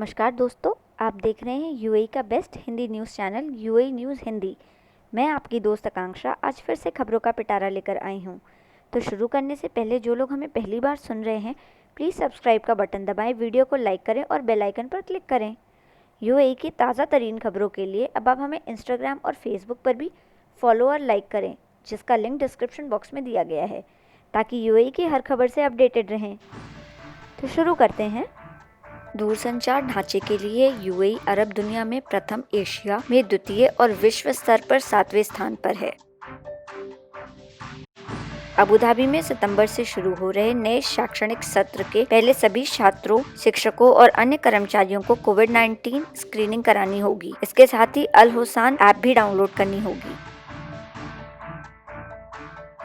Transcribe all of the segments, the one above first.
नमस्कार दोस्तों, आप देख रहे हैं यूएई का best Hindi news channel UAE news Hindi. मैं आपकी दोस्त आकांक्षा आज फिर से खबरों का पिटारा लेकर आई हूं। तो शुरू करने से पहले जो लोग हमें पहली बार सुन रहे हैं, प्लीज़ सब्सक्राइब का बटन दबाएं, वीडियो को लाइक करें और बेल आइकन पर क्लिक करें। यूएई की ताज़ा तरीन खबरों के लिए अब आप हमें इंस्टाग्राम और फेसबुक पर भी फॉलो और लाइक करें, जिसका लिंक डिस्क्रिप्शन बॉक्स में दिया गया है, ताकि यूएई की हर खबर से अपडेटेड रहें। तो शुरू करते हैं। दूरसंचार ढांचे के लिए यूएई अरब दुनिया में प्रथम, एशिया में द्वितीय और विश्व स्तर पर 7वें स्थान पर है। अबू धाबी में सितंबर से शुरू हो रहे नए शैक्षणिक सत्र के पहले सभी छात्रों, शिक्षकों और अन्य कर्मचारियों को कोविड-19 स्क्रीनिंग करानी होगी। इसके साथ ही अल होसान ऐप भी डाउनलोड करनी होगी।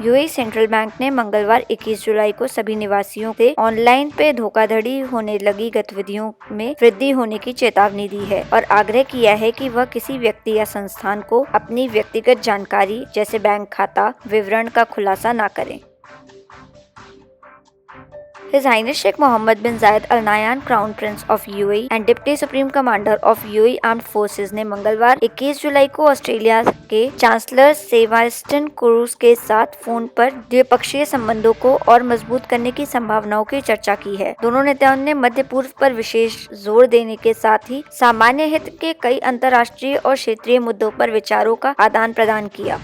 यूएई सेंट्रल बैंक ने मंगलवार 21 जुलाई को सभी निवासियों से ऑनलाइन पे धोखाधड़ी होने लगी गतिविधियों में वृद्धि होने की चेतावनी दी है और आग्रह किया है कि वह किसी व्यक्ति या संस्थान को अपनी व्यक्तिगत जानकारी जैसे बैंक खाता विवरण का खुलासा न करें। His Highness Sheikh Mohammed bin Zayed Al Nahyan, Crown Prince of UAE and Deputy Supreme Commander of UAE Armed Forces ने मंगलवार 21 जुलाई को ऑस्ट्रेलिया के चांसलर सेबास्टियन कुर्ज के साथ फोन पर द्विपक्षीय संबंधों को और मजबूत करने की संभावनाओं की चर्चा की है। दोनों नेताओं ने मध्य पूर्व पर विशेष जोर देने के साथ ही सामान्य हित के कई अंतर्राष्ट्रीय और क्षेत्रीय मुद्दों पर विचारों का आदान प्रदान किया।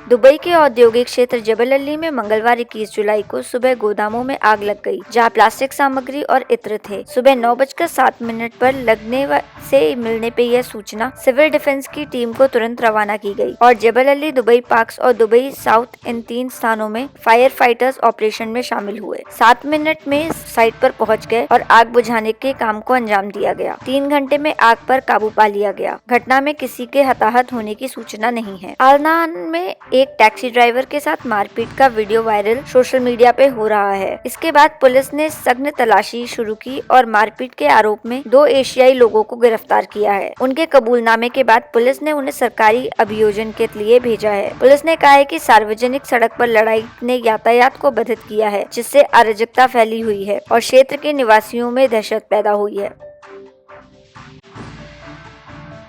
दुबई के औद्योगिक क्षेत्र जबल अली में मंगलवार 21 जुलाई को सुबह गोदामों में आग लग गई, जहां प्लास्टिक सामग्री और इत्र थे। सुबह 9:07 पर लगने से मिलने पे यह सूचना सिविल डिफेंस की टीम को तुरंत रवाना की गई और जबल अली, दुबई पार्क्स और दुबई साउथ इन 3 स्थानों में फायर फाइटर्स ऑपरेशन में शामिल हुए। 7 मिनट में साइट पर पहुंच गए और आग बुझाने के काम को अंजाम दिया गया। 3 घंटे में आग पर काबू पा लिया गया। घटना में किसी के हताहत होने की सूचना नहीं है। अल नहयान में एक टैक्सी ड्राइवर के साथ मारपीट का वीडियो वायरल सोशल मीडिया पे हो रहा है। इसके बाद पुलिस ने सघन तलाशी शुरू की और मारपीट के आरोप में 2 एशियाई लोगों को गिरफ्तार किया है। उनके कबूलनामे के बाद पुलिस ने उन्हें सरकारी अभियोजन के लिए भेजा है। पुलिस ने कहा है कि सार्वजनिक सड़क पर लड़ाई ने यातायात को बाधित किया है, जिससे अराजकता फैली हुई है और क्षेत्र के निवासियों में दहशत पैदा हुई है।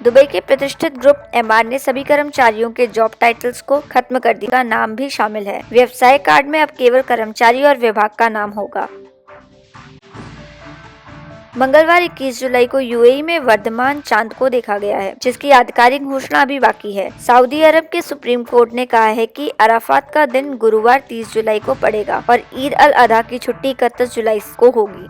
दुबई के प्रतिष्ठित ग्रुप एमआर ने सभी कर्मचारियों के जॉब टाइटल्स को खत्म कर दिया। का नाम भी शामिल है। व्यवसाय कार्ड में अब केवल कर्मचारी और विभाग का नाम होगा। मंगलवार 21 जुलाई को यूएई में वर्धमान चांद को देखा गया है, जिसकी आधिकारिक घोषणा अभी बाकी है। सऊदी अरब के सुप्रीम कोर्ट ने कहा है कि अराफात का दिन गुरुवार 30 जुलाई को पड़ेगा और ईद अल अधा की छुट्टी 31 जुलाई को होगी।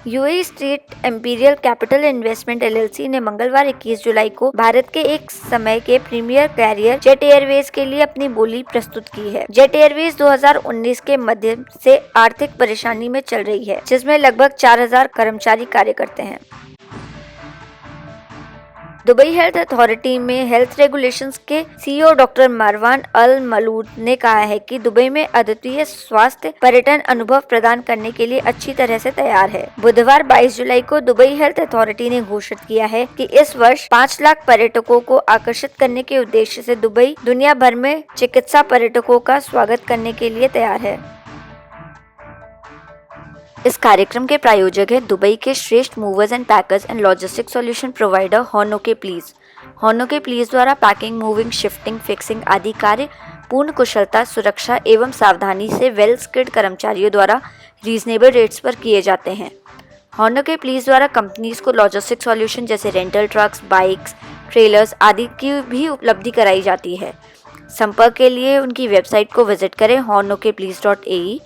UAE state imperial capital investment LLC ने मंगलवार 21 जुलाई को भारत के एक समय के प्रीमियर कैरियर जेट एयरवेज के लिए अपनी बोली प्रस्तुत की है। जेट एयरवेज 2019 के मध्य से आर्थिक परेशानी में चल रही है, जिसमें लगभग 4000 कर्मचारी कार्य करते हैं। दुबई हेल्थ अथॉरिटी में हेल्थ रेगुलेशंस के सीईओ डॉक्टर मारवान अल मलूद ने कहा है कि दुबई में अद्वितीय स्वास्थ्य पर्यटन अनुभव प्रदान करने के लिए अच्छी तरह से तैयार है। बुधवार 22 जुलाई को दुबई हेल्थ अथॉरिटी ने घोषित किया है कि इस वर्ष 5 लाख पर्यटकों को आकर्षित करने के उद्देश्य से दुबई दुनिया भर में चिकित्सा पर्यटकों का स्वागत करने के लिए तैयार है। इस कार्यक्रम के प्रायोजक है दुबई के श्रेष्ठ movers and packers and logistic solution provider होनोके प्लीज। होनोके प्लीज द्वारा पैकिंग, मूविंग, शिफ्टिंग, फिक्सिंग आदि कार्य पूर्ण कुशलता, सुरक्षा एवं सावधानी से वेल स्किल्ड कर्मचारियों द्वारा रीजनेबल रेट्स पर किए जाते हैं। होनोके प्लीज द्वारा कंपनीज को लॉजिस्टिक सॉल्यूशन जैसे रेंटल ट्रक्स, बाइक्स, ट्रेलर्स आदि की भी उपलब्धि कराई जाती है। संपर्क के लिए उनकी वेबसाइट को विजिट करें honokeplease.ae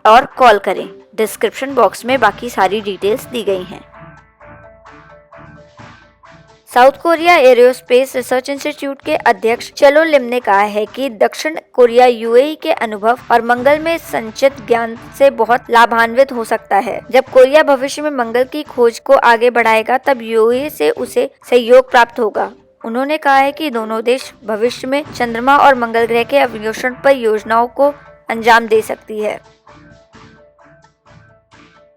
और कॉल करें। डिस्क्रिप्शन बॉक्स में बाकी सारी डिटेल्स दी गई हैं। South Korea aerospace research institute के अध्यक्ष चलो लिम ने कहा है कि दक्षिण कोरिया यूएई के अनुभव और मंगल में संचित ज्ञान से बहुत लाभान्वित हो सकता है। जब कोरिया भविष्य में मंगल की खोज को आगे बढ़ाएगा, तब यूएई से उसे सहयोग प्राप्त होगा। उन्होंने कहा है कि दोनों देश भविष्य में चंद्रमा और मंगल ग्रह के अन्वेषण पर योजनाओं को अंजाम दे सकती है।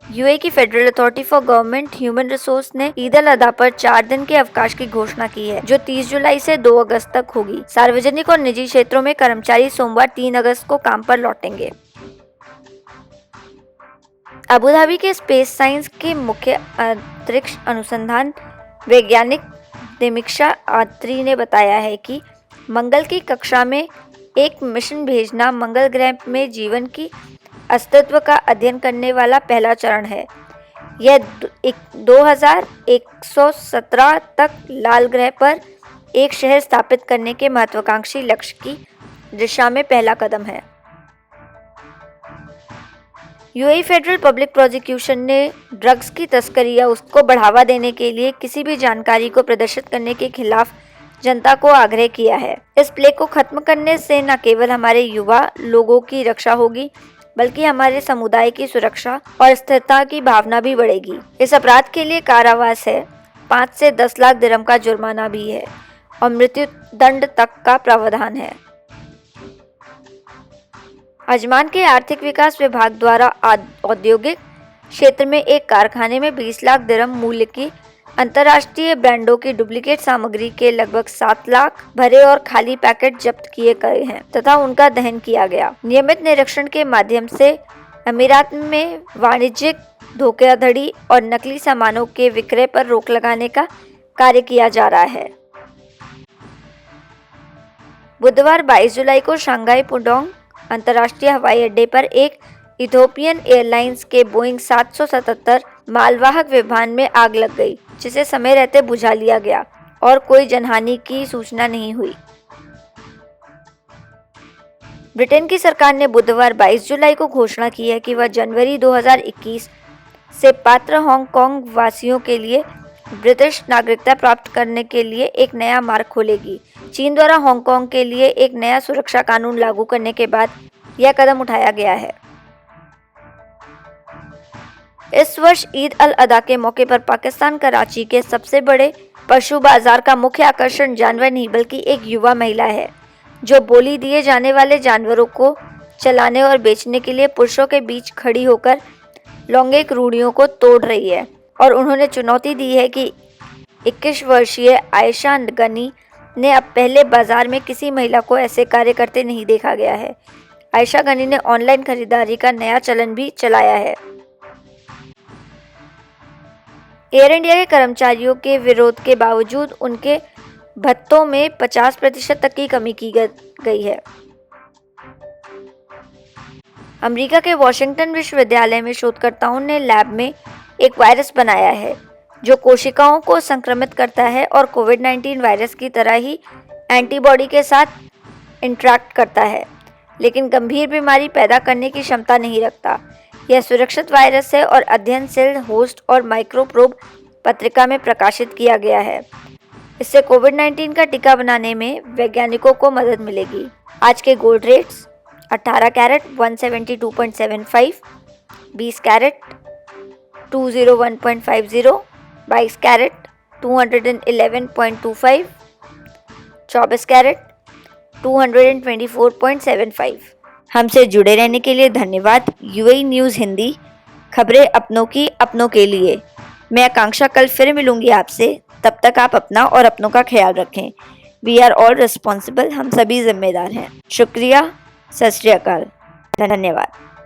यूएई की federal authority for government human resource ने ईद अल अधा पर 4 दिन के अवकाश की घोषणा की है, जो 30 जुलाई से 2 अगस्त तक होगी। सार्वजनिक और निजी क्षेत्रों में कर्मचारी सोमवार 3 अगस्त को काम पर लौटेंगे। अबू धाबी के स्पेस साइंस के मुख्य अंतरिक्ष अनुसंधान वैज्ञानिक दिमिक्षा आत्री ने बताया है कि मंगल की कक्षा में एक मिशन भेजना मंगल ग्रह में जीवन की अस्तित्व का अध्ययन करने वाला पहला चरण है। यह 2117 तक लाल ग्रह पर एक शहर स्थापित करने के महत्वाकांक्षी लक्ष्य की दिशा में पहला कदम है। यूएई फेडरल पब्लिक प्रोसिक्यूशन ने ड्रग्स की तस्करी या उसको बढ़ावा देने के लिए किसी भी जानकारी को प्रदर्शित करने के खिलाफ जनता को आग्रह किया है। इस प्लेग को खत्म करने से न केवल हमारे युवा लोगों की रक्षा होगी, बल्कि हमारे समुदाय की सुरक्षा और स्थिरता की भावना भी बढ़ेगी। इस अपराध के लिए कारावास है, 5 से 10 लाख दिरहम का जुर्माना भी है और मृत्यु दंड तक का प्रावधान है। अजमान के आर्थिक विकास विभाग द्वारा औद्योगिक क्षेत्र में एक कारखाने में 20 लाख दिरहम मूल्य की अंतर्राष्ट्रीय ब्रांडों की डुप्लीकेट सामग्री के लगभग 7 लाख भरे और खाली पैकेट जब्त किए गए हैं तथा उनका दहन किया गया। नियमित निरीक्षण के माध्यम से अमीरात में वाणिज्यिक धोखाधड़ी और नकली सामानों के विक्रय पर रोक लगाने का कार्य किया जा रहा है। बुधवार 22 जुलाई को शंघाई पुडोंग अंतर्राष्ट्रीय हवाई अड्डे पर एक इथियोपियन एयरलाइंस के बोइंग 777 मालवाहक विमान में आग लग गई, जिसे समय रहते बुझा लिया गया और कोई जनहानि की सूचना नहीं हुई। ब्रिटेन की सरकार ने बुधवार 22 जुलाई को घोषणा की है कि वह जनवरी 2021 से पात्र हांगकांग वासियों के लिए ब्रिटिश नागरिकता प्राप्त करने के लिए एक नया मार्ग खोलेगी। चीन द्वारा हांगकांग के लिए एक नया सुरक्षा कानून लागू करने के बाद यह कदम उठाया गया है। इस वर्ष ईद अल अदा के मौके पर पाकिस्तान कराची के सबसे बड़े पशु बाजार का मुख्य आकर्षण जानवर नहीं बल्कि एक युवा महिला है, जो बोली दिए जाने वाले जानवरों को चलाने और बेचने के लिए पुरुषों के बीच खड़ी होकर लैंगिक रूढ़ियों को तोड़ रही है। और उन्होंने चुनौती दी है कि 21 वर्षीय आयशा गनी ने अब पहले बाजार में किसी महिला को ऐसे कार्य करते नहीं देखा गया है। आयशा गनी ने ऑनलाइन खरीदारी का नया चलन भी चलाया है। एयर इंडिया के कर्मचारियों के विरोध के बावजूद उनके भत्तों में 50% तक की कमी की गई है। अमेरिका के वॉशिंगटन विश्वविद्यालय में शोधकर्ताओं ने लैब में एक वायरस बनाया है जो कोशिकाओं को संक्रमित करता है और कोविड-19 वायरस की तरह ही एंटीबॉडी के साथ इंटरैक्ट करता है, लेकिन गंभीर बीमारी पैदा करने की क्षमता नहीं रखता। यह सुरक्षित वायरस है और अध्ययन सेल होस्ट और माइक्रोप्रोब पत्रिका में प्रकाशित किया गया है। इससे कोविड-19 का टीका बनाने में वैज्ञानिकों को मदद मिलेगी। आज के gold rates 18 carat 172.75, 20 carat 201.50, 22 carat 211.25, 24 carat 224.75। हमसे जुड़े रहने के लिए धन्यवाद। यूएई न्यूज़ हिंदी, खबरें अपनों की अपनों के लिए। मैं आकांक्षा कल फिर मिलूंगी आपसे। तब तक आप अपना और अपनों का ख्याल रखें। वी आर ऑल रिस्पॉन्सिबल, हम सभी जिम्मेदार हैं। शुक्रिया, सत श्री अकाल, धन्यवाद।